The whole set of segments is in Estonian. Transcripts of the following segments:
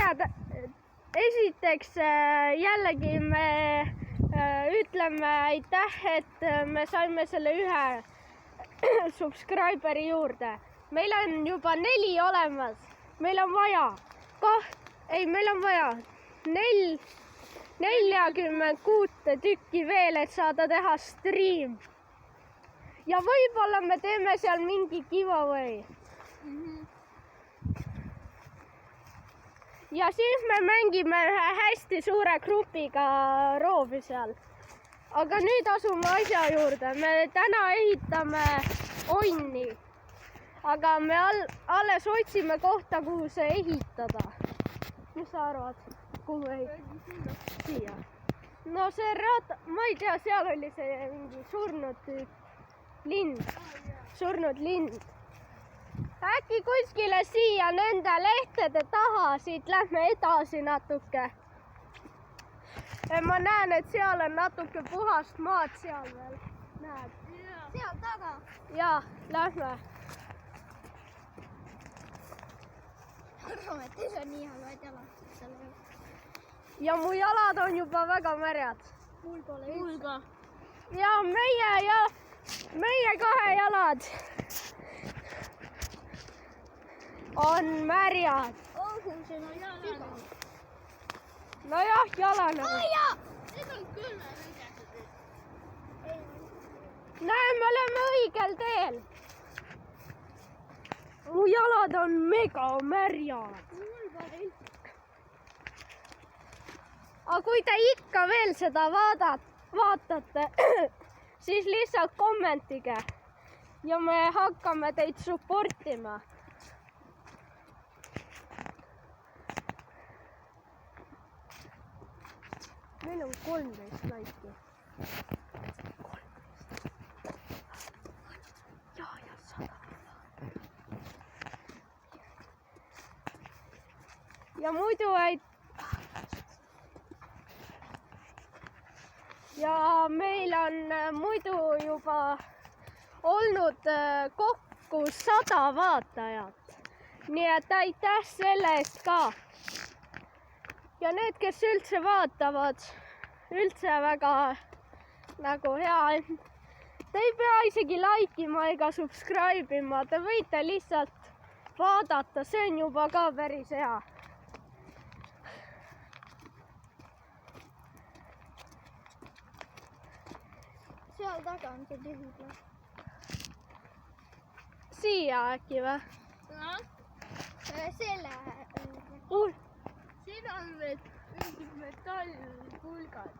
tead, esiteks jällegi me ütleme aitäh, et me saime selle ühe subscriberi juurde. Meil on juba 4 olemas. Meil on vaja meil on vaja 46 tükki veel, et saada teha stream. Ja võib-olla me teeme seal mingi giveaway. Ja siis me mängime ühe hästi suure grupiga roovi seal. Aga nüüd asume asja juurde. Me täna ehitame onni. Aga me alles otsime kohta, kuhu see ehitada. Mis sa arvad? Kuhu ehitada? Siia. No see ma ei tea, seal oli see mingi surnud lind. Äkki kuskile siia nende lehtede taha, siit lähme edasi natuke. Ma näen, et seal on natuke puhast maad seal veel. Näed? Seal taga? Jaa, lähme. Arvan, et ei saa nii halvad jalad selle. Ja mu jalad on juba väga märjad. Mul pole üldse. Ja meie 2 jalad on märjad. See on jalad. Nojah, jalane. Need on küll õigetud. Näe, me oleme õigel teel. Mu jalad on mega märjad. Aga kui te ikka veel seda vaatate, siis lihtsalt kommentige ja me hakkame teid supportima. Meil on 13 laiki. 13. Ja 100. Ja muidu meil on muidu juba olnud kokku 100 vaatajat. Nii et aitäh selle eest ka. Ja need, kes üldse vaatavad, üldse väga nagu hea. Te ei pea isegi laikima ega subscribe'ima, te võite lihtsalt vaadata, see on juba ka päris hea. Seal taga on see tühipla. Siia äkki või? Selle. Siin on mingid metallpulgad.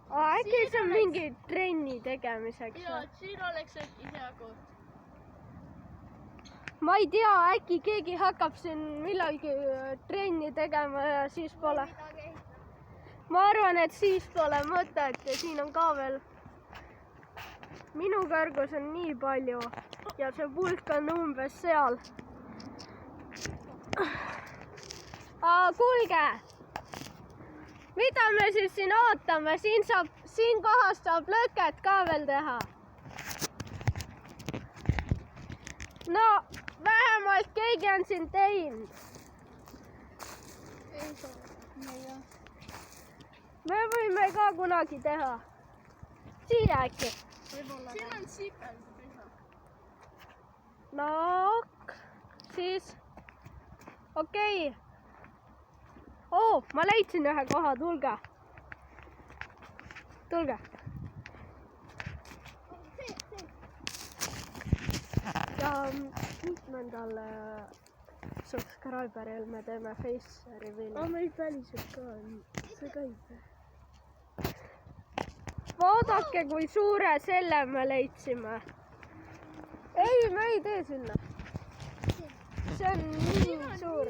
Äkki see on mingi trenni tegemiseks? Ja, siin oleks äkki hea koht. Ma ei tea, äkki keegi hakkab siin millalgi trenni tegema ja siis pole. Ma arvan, et siis pole mõtet ja siin on ka veel. Minu kõrgus on nii palju ja see pulk on umbes seal. Kuulge, mida me siis siin ootame? Siin kohas saab lõket ka veel teha. No, vähemalt keegi on siin teinud. Me võime ka kunagi teha. Siia äkki. Siin on sipel. No, siis. Okei. Ma leidsin ühe koha, tulge. Tulge. Ja mitmendal subscriberil me teeme face reveal'i. Meil päriselt ka on. See käib. Vaadake, kui suure selle me leidsime. Ei, me ei tee sinna. See on nii suur.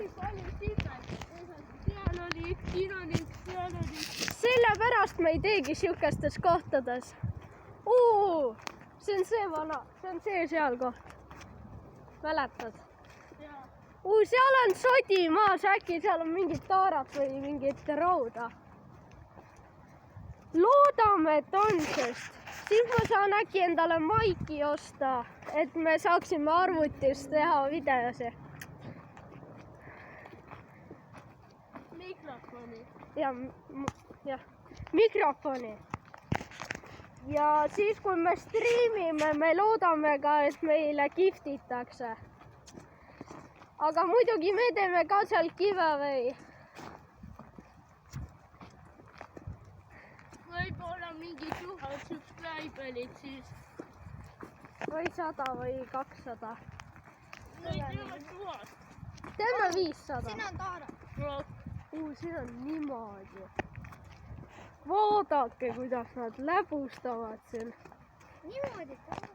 Seal oli üks, siin on üks, seal on üks. Sellepärast me ei teegi sihukestes kohtades. See on see vana, see on see seal koht. Mäletad? Seal on sodi maas, äkki seal on mingid taarat või mingit rauda. Loodame, et on, sest siis ma saan äkki endale maiki osta, et me saaksime arvutis teha videosi. mikrofoni. jah, mikrofoni. Ja siis, kui me striimime, me loodame ka, et meile giftitakse. Aga muidugi me teeme ka seal giveaway. Võib-olla mingi 1000 subscriberit siis. Või 100 või 200. Teeme 1000. Teeme 500. Siin on Taara. Siin on niimoodi. Vaadake, kuidas nad läbustavad siin. Niimoodi Taara.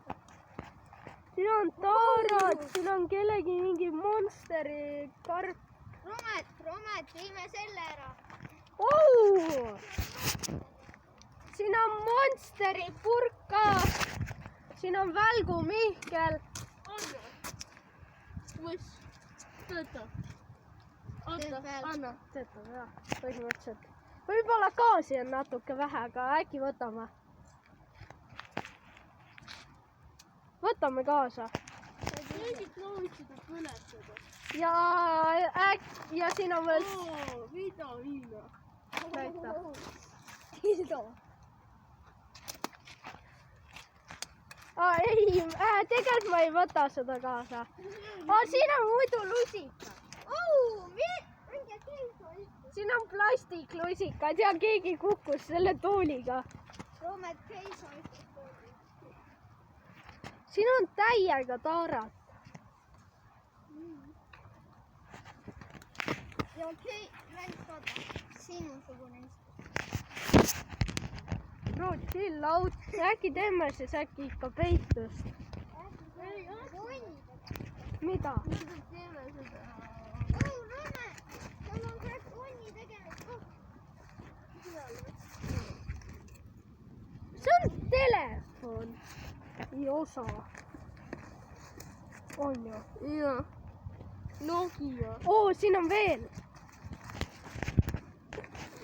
Siin on taarat, siin on kellegi mingi monsteri karp. Romet, viime selle ära. Siin on monsteri purk ka. Siin on Välgu Mihkel. Kus? Töötab. Oota, anna. Töötab jah, põhimõtteliselt. Võib-olla gaasi on natuke vähe, aga äkki võtame. Võtame kaasa. Mingid looviksid põletada. Ja siin on veel... Vitamiina. Näita. Tildo. Ei, tegelikult ma ei võta seda kaasa. Siin on muidu lusika. Siin on plastiklusikad ja keegi kukkus selle tooliga. Romet, seiso ühte poole. Siin on täiega taarat. Ja okei, läks vaata. Sinusugune istus. Rootsi laud. Äkki teeme siis äkki ikka peitust. Mida? Teeme seda. Romet, seal on praegu konni tegemist koht. See on telefon. Ei osa. On ju? Jah. Nokia. Siin on veel.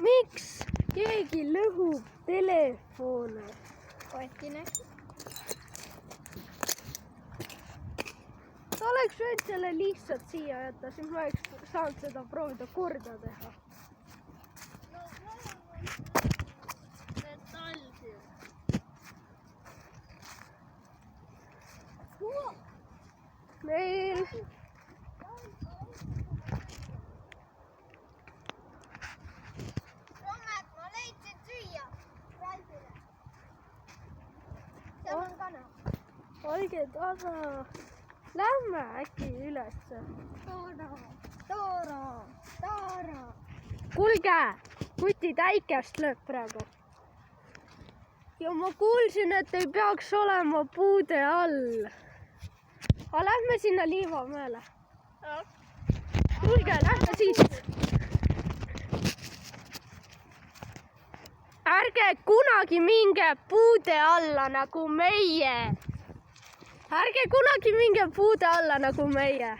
Miks keegi lõhub telefone? Kotine. Ta oleks võinud selle lihtsalt siia jätta, siis ma oleks saanud seda proovida korda teha. Metall siin. Meil... Romet, ma leidsin süüa. Ralfile. Seal on kana. Olge tasa. Lähme äkki ülesse. Taara. Kuulge, kuti täikest lööb praegu. Ja ma kuulsin, et ei peaks olema puude all. Aga lähme sinna Liivamäele. Kuulge, lähme siit. Ärge kunagi minge puude alla nagu meie. Ärge kunagi minge puude alla nagu meie.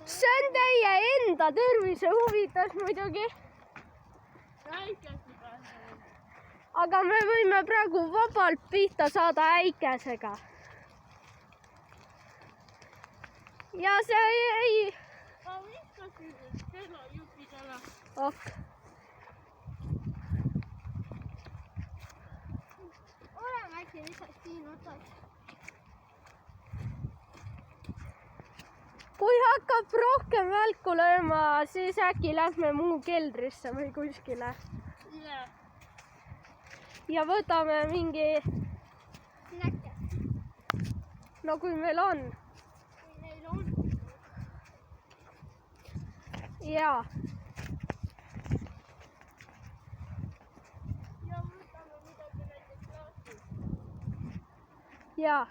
See on teie enda tervise huvides muidugi. Aga me võime praegu vabalt pihta saada äikesega. Ja see ei... Oleme äkki lihtsalt siin otsas. Kui hakkab rohkem välku lööma, siis äkki lähme muu keldrisse või kuskile. Ja võtame mingi... Snäkke. No kui meil on. Kui neil on. Jaa. Ja võtame midagi näiteks klaasist. Jaa.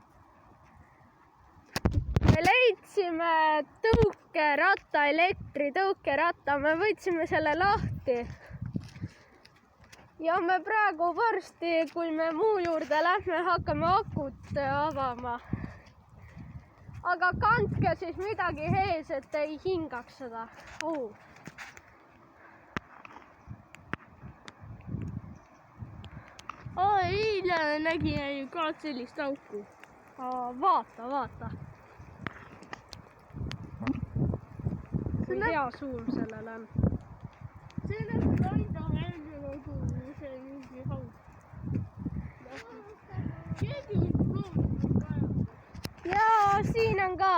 Me leidsime tõukeratta, elektritõukeratta, me võtsime selle lahti. Ja me praegu varsti, kui me muu juurde lähme, hakkame akut avama. Aga kandke siis midagi ees, et ei hingaks seda. Eile nägin ju ka sellist auku. Vaata. kui hea suum sellel on. see näeb kanda välja nagu see mingi haug. Keegi võib proovida kaevata. Jaa, siin on ka.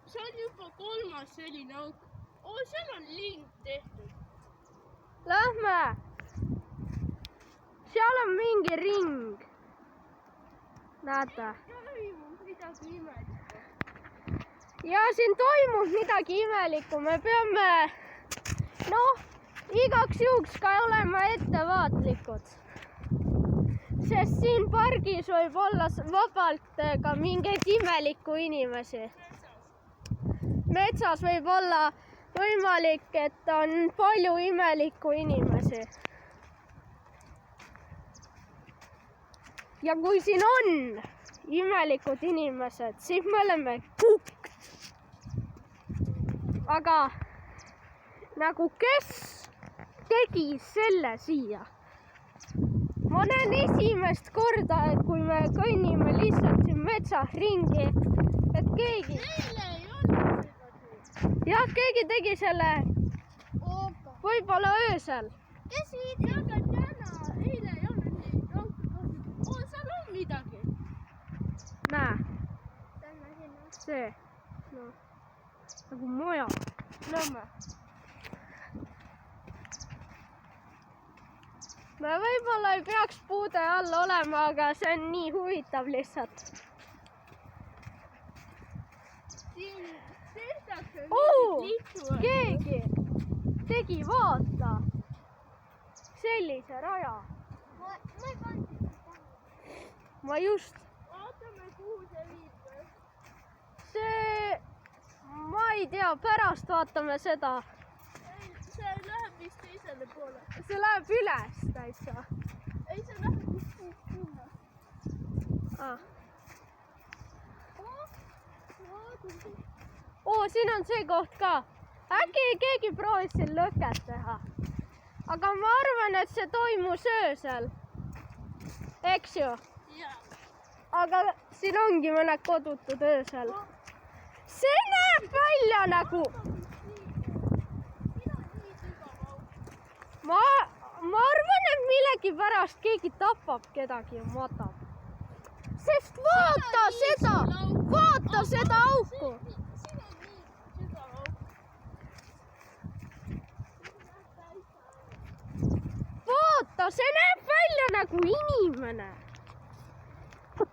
See on juba 3. selline auk. Seal on lind tehtud. Lähme. Seal on mingi ring. Näete? Toimub midagi imelikku. Ja siin toimub midagi imelikku. Me peame, igaks juhuks ka olema ettevaatlikud. Sest siin pargis võib olla vabalt ka mingeid imelikku inimesi. Metsas võib olla võimalik, et on palju imelikku inimesi. Ja kui siin on imelikud inimesed, siis me oleme kukk. Aga nagu kes tegi selle siia? Ma näen esimest korda, et kui me kõnnime lihtsalt siin metsas ringi, et keegi... Eile ei olnud seda. Jah, keegi tegi selle Oota. võib-olla öösel. Kes viidi? Aga täna, eile ei olnud nii raudselt. Seal on midagi. Näe, Lähme sinna. see. Nagu maja. Lähme. Me võib-olla ei peaks puude all olema, aga see on nii huvitav lihtsalt. Siin tehtakse Oo, liitu. keegi tegi, vaata, sellise raja. Ma ei pannud seda. Ma just, Vaatame, kuhu see viib. see, ma ei tea, pärast vaatame seda. See läheb vist teisele poole. See läheb üles täitsa. Ei, see läheb vist sinna. Siin on see koht ka. Äkki keegi proovis siin lõket teha. Aga ma arvan, et see toimus öösel. Eks ju? Jaa. Aga siin ongi mõned kodutud öösel. See näeb välja nagu... Ma arvan, et millegipärast keegi tapab kedagi ja matab. Sest vaata seda auku. Vaata, see näeb välja nagu inimene.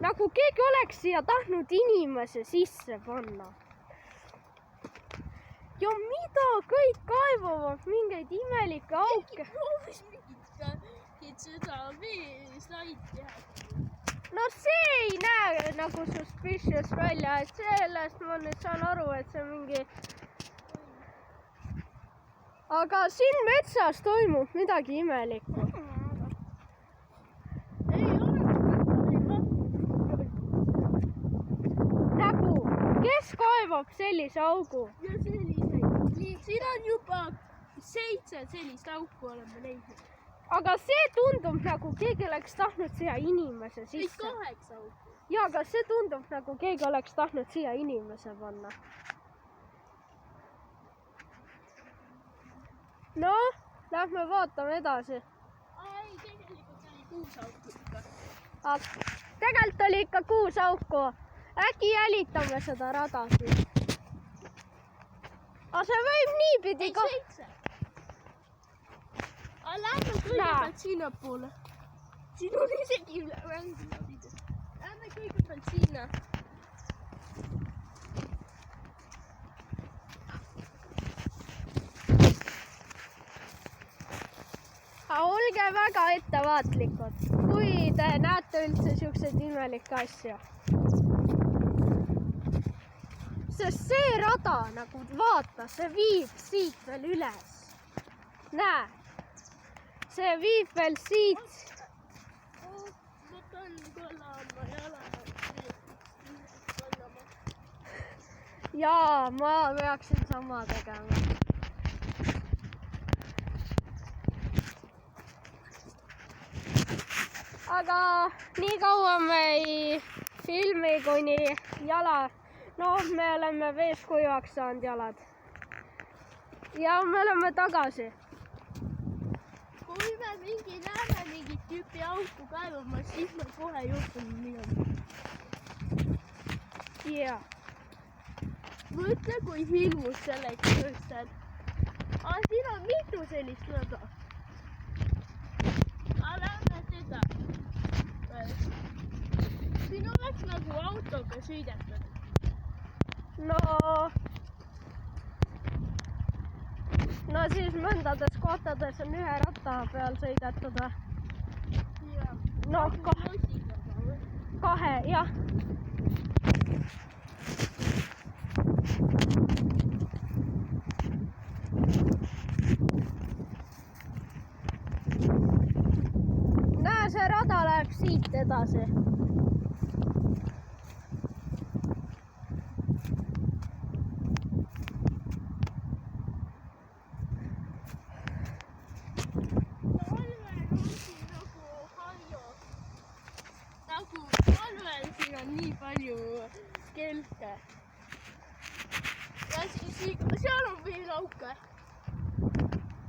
Nagu keegi oleks siia tahtnud inimese sisse panna. Ja mida kõik kaevavad mingeid imelikke auke? Proovis mingit seda veeslaid teha. No see ei näe nagu suspicious välja, et sellest ma nüüd saan aru, et see mingi... Aga siin metsas toimub midagi imelikku. Ei ole. Nagu, kes kaevab sellise augu? Ja selliseid. Siin on juba 7 sellist auku oleme leidnud. Aga see tundub nagu keegi oleks tahtnud siia inimese Ei, sisse. 8 auku. Ja, aga see tundub nagu keegi oleks tahtnud siia inimese panna. No, lähme vaatame edasi. Ei, tegelikult oli 6 auku ikka. Tegelikult oli ikka 6 auku. Äkki jälitame seda rada siis. Aga see võib niipidi ka... 7. Aga lähme kõigepealt sinna poole. Siin on isegi üle mängu. Lähme kõigepealt sinna. Aga olge väga ettevaatlikud, kui te näete üldse siukseid imelikke asju. Sest see rada, nagu vaata, see viib siit veel üles. Näe, see viib veel siit. Ma pean kõlama jala. Jaa, ma peaksin sama tegema. Aga nii kaua me ei filmi kuni jala. No me oleme vees kuivaks saanud jalad. Ja me oleme tagasi. Kui me näeme mingit tüüpi auku kaevamas, siis me kohe juhtume minema. Ja. Mõtle, kui hirmus selleks mõistel. Siin on mitu sellist rada. Lähme seda. Siin oleks nagu autoga sõidetud. No siis mõndades kohtades on ühe ratta peal sõidetud või? No kahe, jah. Näe, see rada läheb siit edasi. Talvel siin on nii palju kelke. Ja siis seal on veel auke.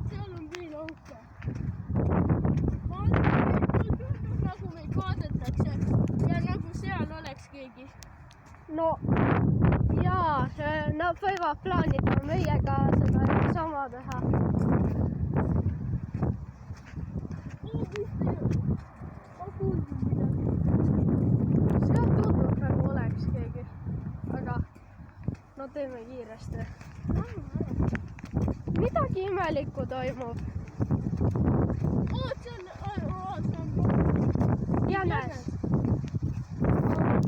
Seal on veel auke. Tundub nagu meid vaadatakse ja nagu seal oleks keegi. No jaa, nad võivad plaanida meiega seda sama teha. Seal tundub nagu oleks keegi, aga no teeme kiiresti. Midagi imelikku toimub. Jänes.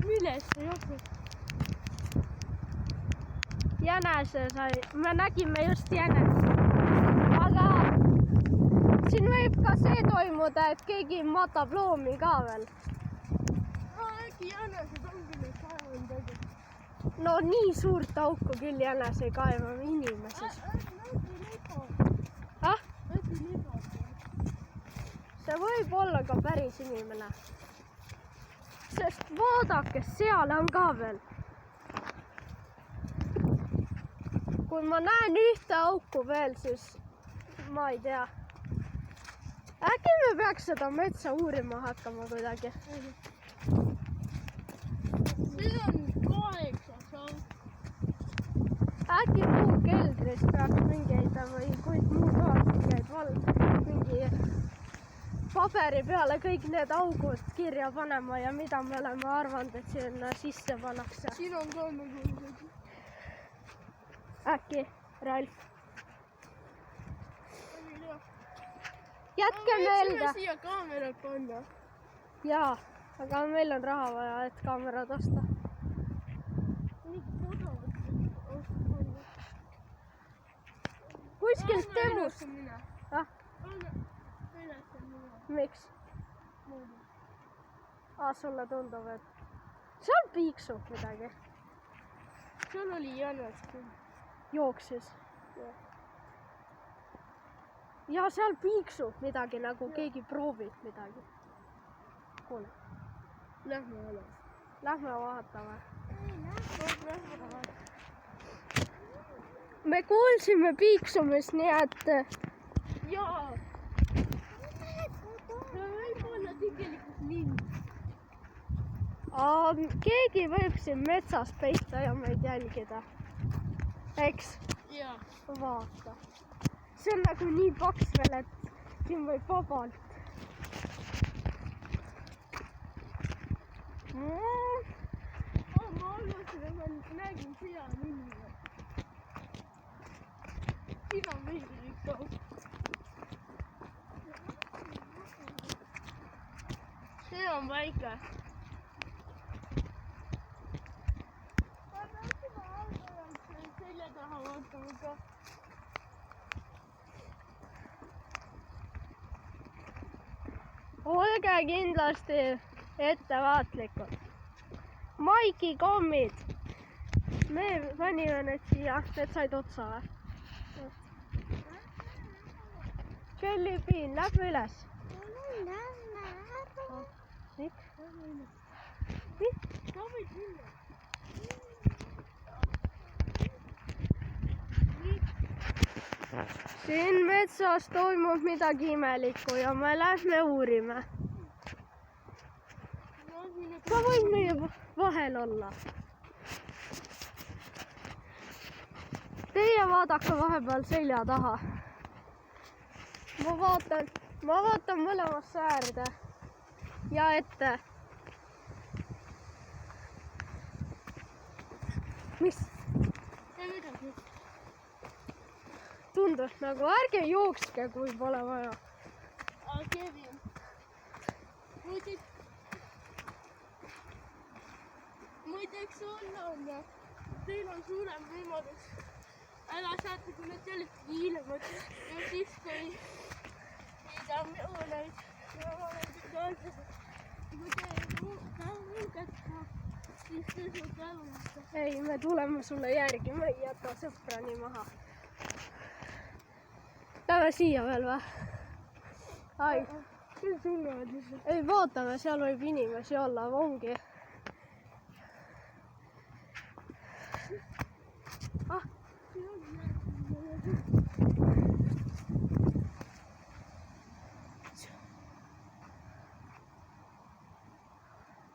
Millest ei ole? Jänese sai, me nägime just jänest. Aga siin võib ka see toimuda, et keegi matab loomi ka veel. Äkki jänesed ongi need kaevandad. No nii suurt auku küll jänes ei kaeva inimeses. Ah? See võib olla ka päris inimene. Sest vaadake, seal on ka veel. Kui ma näen ühte auku veel, siis ma ei tea. Äkki me peaks seda metsa uurima hakkama kuidagi. See on 8 auk. Äkki muu keldris peaks mingeid või muu toad mingi paberi peale kõik need augud kirja panema ja mida me oleme arvanud, et sinna sisse pannakse. Siin on ka nagu Äkki, Ralf? Jätke meelde. Võiksime siia kaamerad panna. Jaa, aga meil on raha vaja, et kaamerad osta. Kuskilt temust. Miks? Sulle tundub, et seal piiksub midagi. Seal oli jänes küll. Jooksis. Ja seal piiksub midagi, nagu keegi proovib midagi. Kuule. Lähme alas. Lähme vaatame. Me kuulsime piiksumist, nii et... Jaa. See võib olla tegelikult lind. Keegi võib siin metsas peita ja meid jälgida. Eks? Jaa. Vaata. See on nagu nii paks veel, et siin võib vabalt. Ma arvasin, et ma nägin siia nimega. Siin on veidi üks auk. See on väike. Ma peaksime algul selja taha vaatama ka. Olge kindlasti ettevaatlikud. Maiki kommid. Me panime need siia, need said otsa või? Jellybean, lähme üles. Miks? siin metsas toimub midagi imelikku ja me lähme uurime. sa võid meie vahel olla. Teie vaadake vahepeal selja taha. ma vaatan mõlemasse äärde ja ette. mis? Tundus nagu, ärge jookske, kui pole vaja. Kevin, muideks teil on suurem võimalus ära saata, kui need jällegi hiilevad ja siis, kui ei saa õuneid ja olesid kaaslased. Kui te mulgad, siis te saate õunata. Ei, me tuleme sulle järgi, me ei jäta sõpra nii maha. Lähme siia veel või? Ai. Ei, vaatame, seal võib inimesi olla, ongi.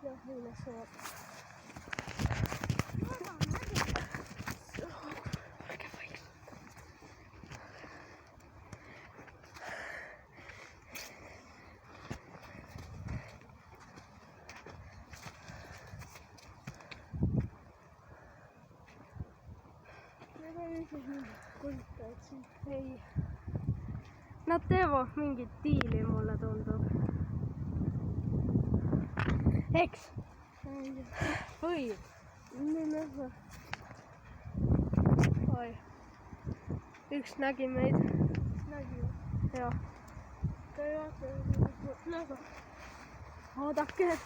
Jah, mille saab. Ei. Nad teevad mingit diili, mulle tundub. Eks? Või? Oi. Üks nägi meid. Nägi? Jah. Ta ei vaata. Oodake.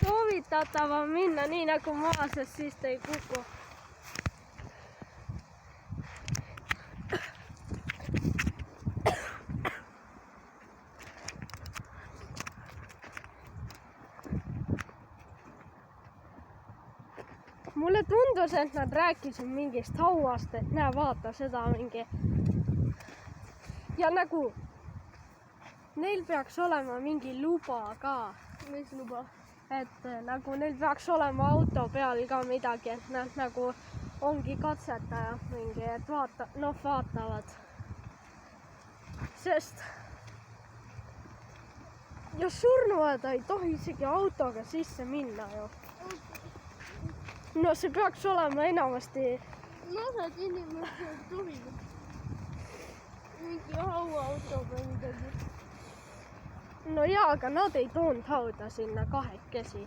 Soovitatav on minna nii nagu maa, sest siis te ei kuku. Mulle tundus, et nad rääkisid mingist hauast, et näe, vaata seda mingi. Ja nagu neil peaks olema mingi luba ka. Mis luba? Et nagu neil peaks olema auto peal ka midagi, et nad nagu ongi katsetaja mingi, et vaatavad. Sest ja surnuaeda ei tohi isegi autoga sisse minna ju. No see peaks olema enamasti. Osad inimesed tohivad. Mingi hauaauto või midagi. No jaa, aga nad ei toonud hauda sinna kahekesi.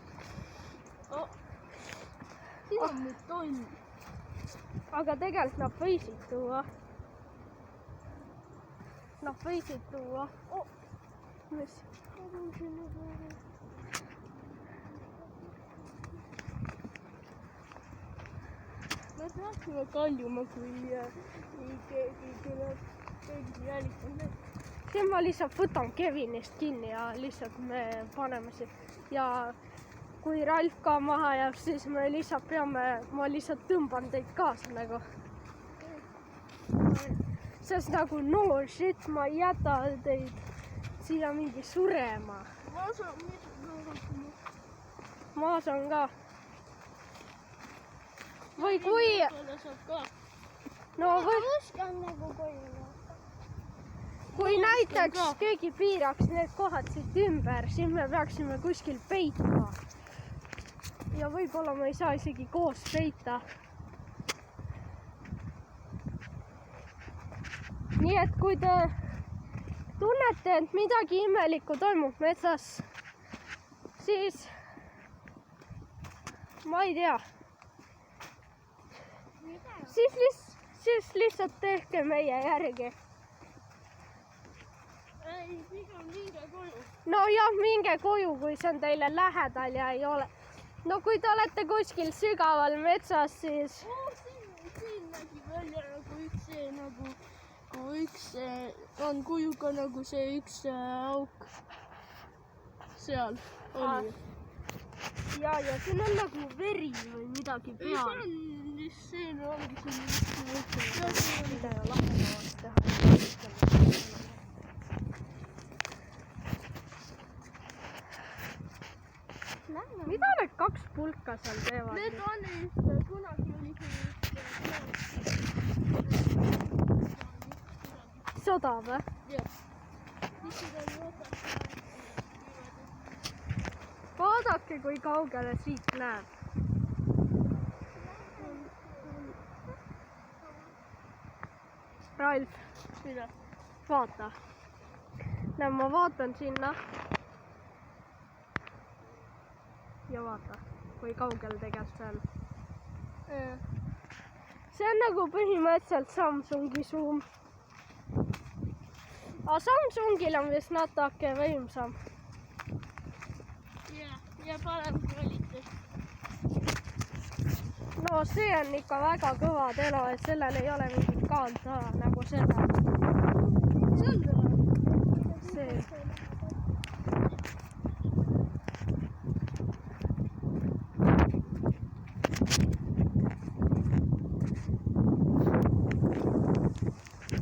Siin on nüüd tonn. Aga tegelikult nad võisid tuua. Nad võisid tuua. Mis? Me peaksime kaljuma, kui keegi tuleb. Keegi jälitab. Siin ma lihtsalt võtan Kevinist kinni ja lihtsalt me paneme siin. Ja kui Ralf ka maha jääb, siis me lihtsalt ma lihtsalt tõmban teid kaasa nagu. Sest nagu no shit, ma ei jäta teid siia mingi surema. Maas on ka. Või kui... No või... on nagu koju. Kui näiteks keegi piiraks need kohad siit ümber, siis me peaksime kuskil peitma. Ja võib-olla me ei saa isegi koos peita. Nii et kui te tunnete, et midagi imelikku toimub metsas, siis ma ei tea. Siis lihtsalt tehke meie järgi. Ei, pigem minge koju. No jah, minge koju, kui see on teile lähedal ja ei ole. No kui te olete kuskil sügaval metsas, siis... Siin nägi välja nagu üks on kujuga nagu see üks auk. Seal oli. ja siin on nagu veri või midagi peal. See ongi siin. Mida ei lahemavaks teha. Mida need kaks pulka seal teevad? Need on kunagi oli Soda või? jah. Vaadake, kui kaugele siit näeb. Ralf, Mida? vaata. Näe, ma vaatan sinna. Ja vaata, kui kaugel tegelikult see on. See on nagu põhimõtteliselt Samsungi Zoom. Aga Samsungil on vist natuke võimsam. Ja parem kvaliteet. No see on ikka väga kõva telo, et sellel ei ole mingit kaantala nagu seda. See on kõva. See.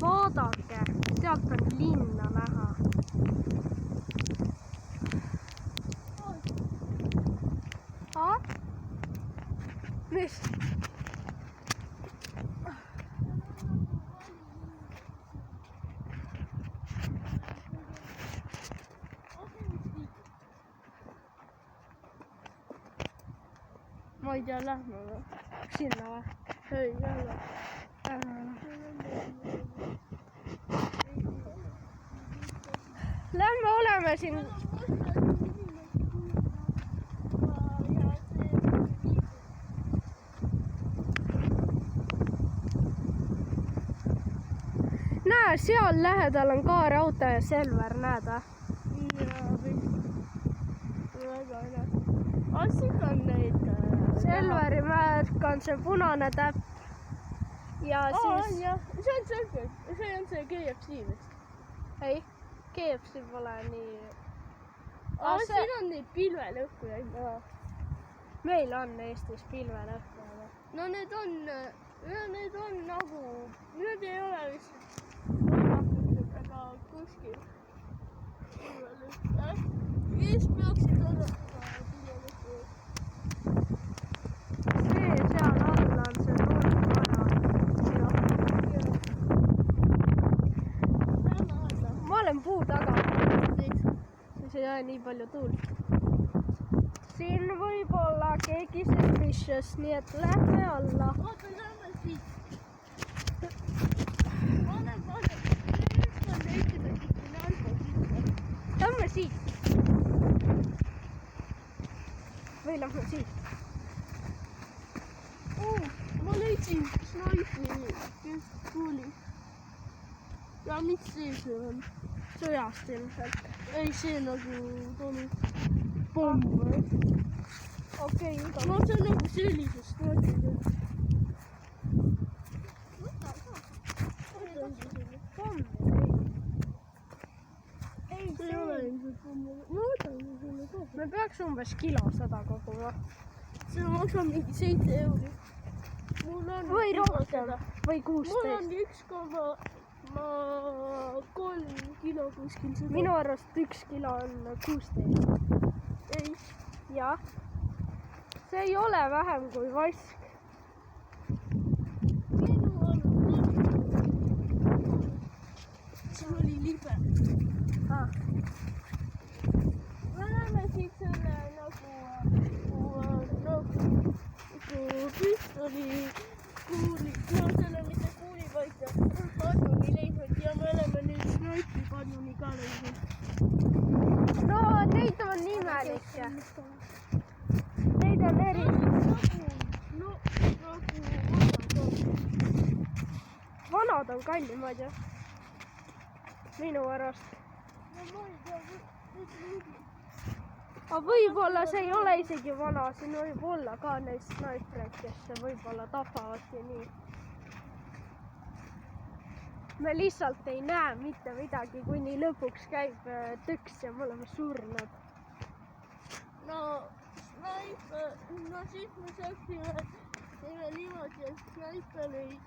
Vaadake, sealt on linna näha. Mis? Ma ei tea, lähme või? Sinna või? Ei, jälle. Lähme oleme siin. Näe, seal lähedal on ka raudtee ja Selver, näed või? Väga hea. Siin on neid... Selveri märk on see punane täpp. Ja siis... jah. See on selge. See on see KFC vist. Ei, KFC pole nii... Siin on neid pilvelõhkujaid. Meil on Eestis pilvelõhkujaid. No need on nagu... Need ei ole vist... Aga kuskil. Ees peaksid olla pilvelõhkujaid. See seal all on see tolmvara. Ma olen puu taga. Siis ei ole nii palju tuult. Siin võib olla keegi suspicious, nii et lähme alla. Oota, lähme siit. Lähme siit. Või lähme siit. Ma leidsin snaipi keskkuulis. Ja mis see on? Sõjast ilmselt. Ei, see nagu tuli pomm. Okei, No see on nagu sellisest nootidest. Ei, See ei ole ilmselt pomm. Ma võtan selle kohe. me peaks umbes kilo seda koguma. See maksab mingi 7 euri. Mul on Või rohkem. Või Mul on 16. 1,3 kilo kuskil seda. Minu arust 1 kilo on 16. Ei. Jah. See ei ole vähem kui vask. See oli libe. Me näeme siit selle nagu püstoli kuuli, no selle mitte kuuli, vaid padruni leidnud ja me oleme nüüd snaipi padruni ka leidnud. No neid on imelikke. Neid on eri. No, Vanad on kallimad ju. Minu arust. Aga võib-olla see ei ole isegi vana, siin võib olla ka neid snaipreid, kes võib-olla tapavadki nii. Me lihtsalt ei näe mitte midagi, kuni lõpuks käib tõks ja me oleme surnud. no no siis me saaksime teha niimoodi, et snaiper ei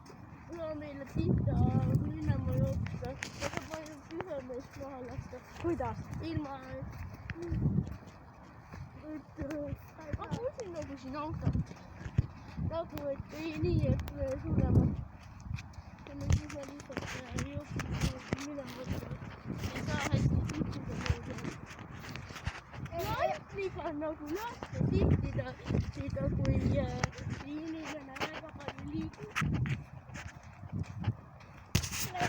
saa meile pihta minema jooksta. Ta saab ainult ühe meest maha lasta. kuidas? Ilma, ma kuulsin nagu siin autot. Nagu, et ei nii, et me sureme. Ja me siis on lihtsalt jooksime minema. Ei saa hästi tihtuda meelde. Laitliga on nagu laste tihtida seda, kui inimene väga palju liigub.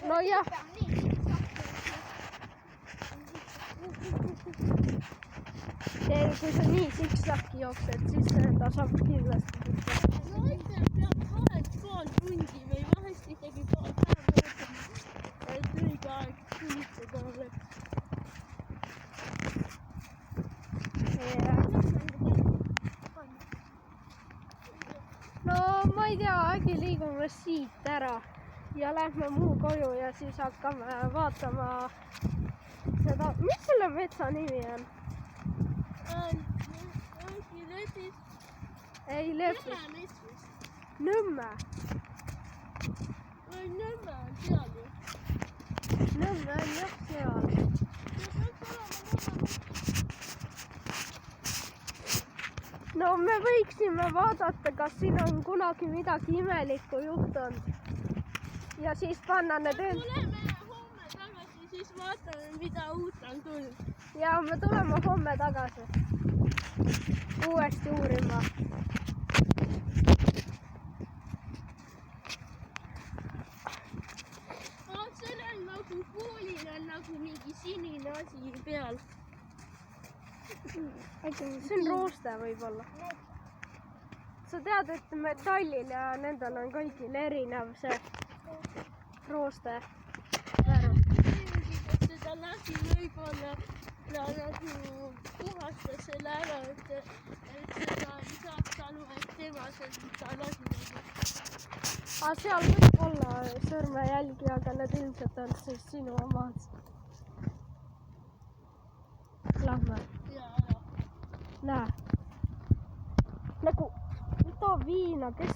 no jah, kui sa nii siksaki jooksed, siis ta saab kindlasti pihta. Laite peab vahest pool tundi või vahest isegi pool päeva ootama, et õige aeg tulistada oleks. no ma ei tea, äkki liigume siit ära ja lähme muu koju ja siis hakkame vaatama seda, mis selle metsa nimi on? ei, Lepis. Nõmme. Nõmme on seal ju. Nõmme on jah seal. no me võiksime vaadata, kas siin on kunagi midagi imelikku juhtunud. ja siis panna need Tuleme homme tagasi, siis vaatame, mida uut on tulnud. ja me tuleme homme tagasi. Uuesti uurima. Sellel nagu kuulil on nagu mingi sinine asi peal. see on rooste võib-olla. sa tead, et metallil ja nendel on kõigil erinev see rooste värv. Seda lasi võib-olla nagu puhastas selle ära, et seda ei saaks aru, et tema seda lasi. Aga seal võib olla sõrmejälgi, aga need ilmselt on siis sinu omad. Lähme. Näe. Nagu, võta viina, kes?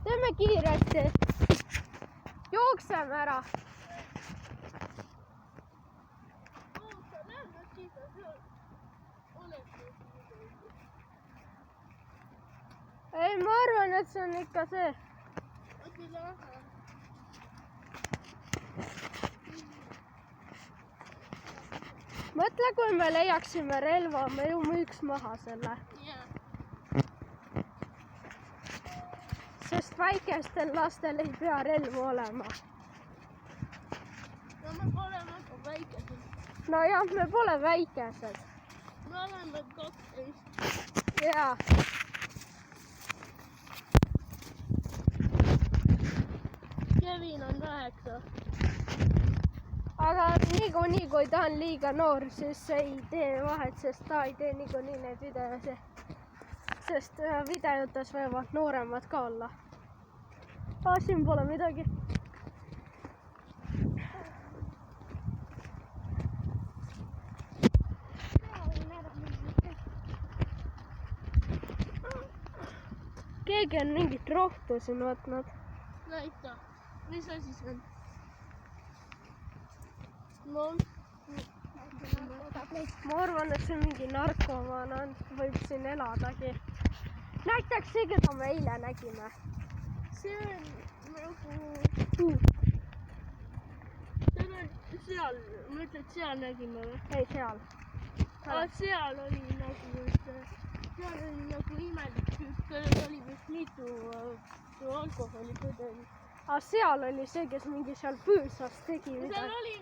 Teeme kiiresti. Jookseme ära. Ei, ma arvan, et see on ikka see. Mõtle, kui me leiaksime relva, me ju müüks maha selle. Sest väikestel lastel ei pea relvu olema. No me pole väga väikesed. No jah, me pole väikesed. Me oleme 12. Jaa. Kevin on 9. Aga niikuinii, kui ta on liiga noor, siis ei tee vahet, sest ta ei tee niikuinii neid videosid. Sest videotes võivad nooremad ka olla. Siin pole midagi. Keegi on mingit rohtu siin võtnud. Näita, mis asi see on? No. Ma arvan, et see mingi narkomaan on, võib siin eladagi. Näiteks see, keda me eile nägime. See on nagu... seal, mõtled seal nägime või? Ei, seal. Seal oli nagu imelik tüüp, kellel oli vist mitu alkoholipõdeli. Seal oli see, kes mingi seal püüsas tegi Tal midagi. oli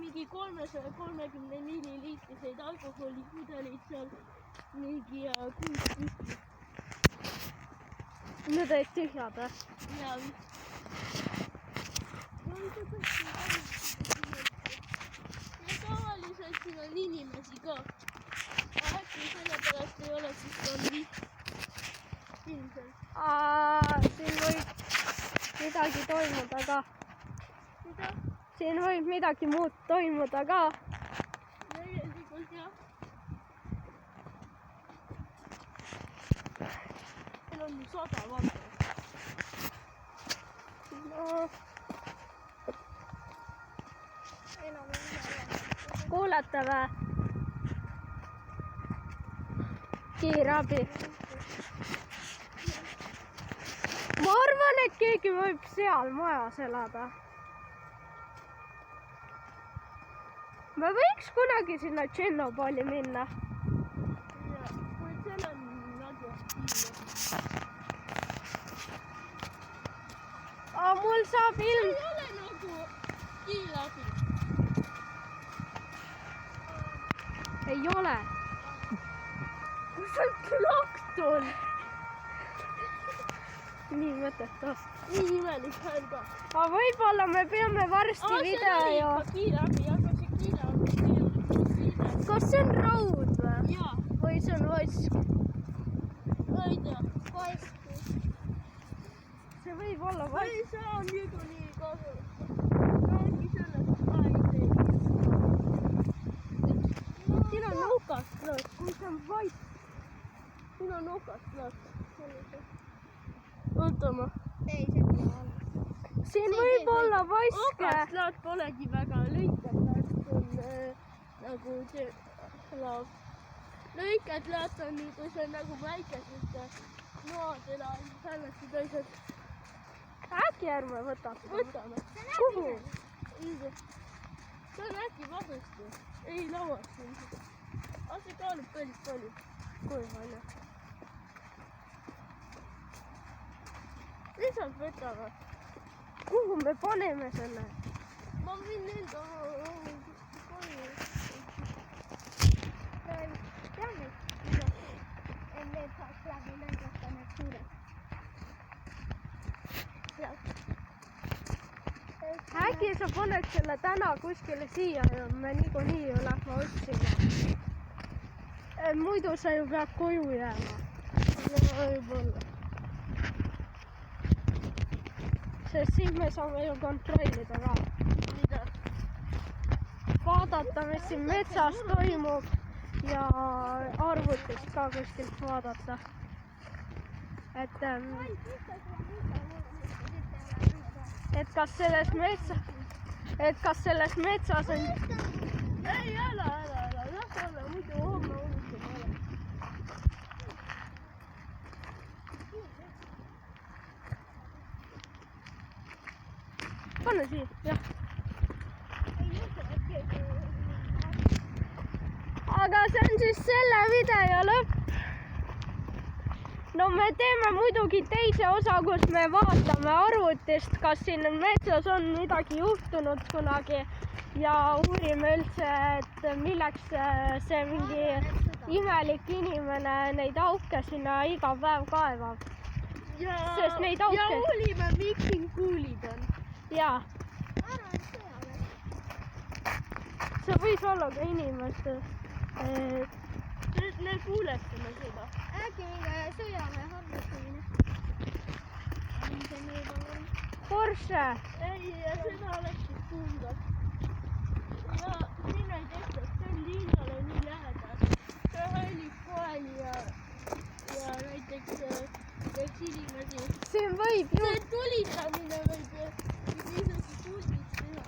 mingi 330 milliliitriseid alkoholipudeleid seal mingi 6 tükki. Need olid tühjad või? Ja vist. Ja tavaliselt siin on inimesi ka. Äkki sellepärast ei ole, siis on viht. Ilmselt. Siin võib midagi toimuda ka. Mida? Siin võib midagi muud toimuda ka. Tegelikult jah. on 100 vaatajat. no enam ei ole. kuulete vä? Kiirabi. ma arvan, et keegi võib seal majas elada. me võiks kunagi sinna Tšernobõli minna. Ja, kuid seal on radioaktiivne. Mul saab ilm. Ei ole nagu kiirabi. Ei ole. See on plakton. nii mõttetas. Nii imelik hääl ka. Aga võib-olla me peame varsti video ja... Kiirabi, aga see kiirabi. Kas see on raud või? Jaa, Või see on vask? ei tea. See võib olla Ma vask. ei saa niikuinii kasu. Räägi sellest, ma ei tee. Siin on nukastlõõt, kui see on vaik. Siin on nukastlõõt. Oota ma. Ei, see pole olnud. Siin võib olla vaske. Nukastlõõt polegi väga lõiketläät on nagu see laab. Lõiketläät on nii, kui see on nagu väikesed noadena sellesse teised. Äkki ärme võtame. Võtame. Kuhu? See on äkki vasesti. Ei lauas siin. Aga see kaalub päris palju. Kui palju? Lihtsalt võtame. Kuhu me paneme selle? Ma võin enda koju. Tean, et need saaks läbi lõigata need suured. Äkki sa paned selle täna kuskile siia ja me niikuinii ju lähme otsima. Muidu sa ju pead koju jääma. Võib-olla. Sest siis me saame ju kontrollida ka. Mida? Vaadata, mis siin metsas toimub ja arvutist ka kuskilt vaadata. Et kas selles metsas on... Ei, ära. Las olla, muidu homme unustame ära. Pane siia, jah. Aga see on siis selle video lõpp. No me teeme muidugi teise osa, kus me vaatame arvutist, kas siin metsas on midagi juhtunud kunagi ja uurime üldse, et milleks see mingi imelik inimene neid auke sinna iga päev kaevab. Sest neid auke... Ja uurime, miks siin kuulid on. Jaa. See võis olla ka inimeste... Me kuulestame seda. Äkki mingi sõjaväe harjutamine. Porsche. Ei, seda oleks siis kuulda. Ja siin ei tehta, see on linnale nii lähedal. See hõlib koel ja näiteks inimesi. Siin võib ju... See tulitamine võib isegi tuldist teha.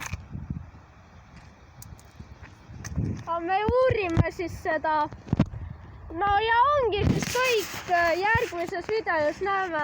Aga me uurime siis seda. No ja ongi siis kõik järgmises videos näeme.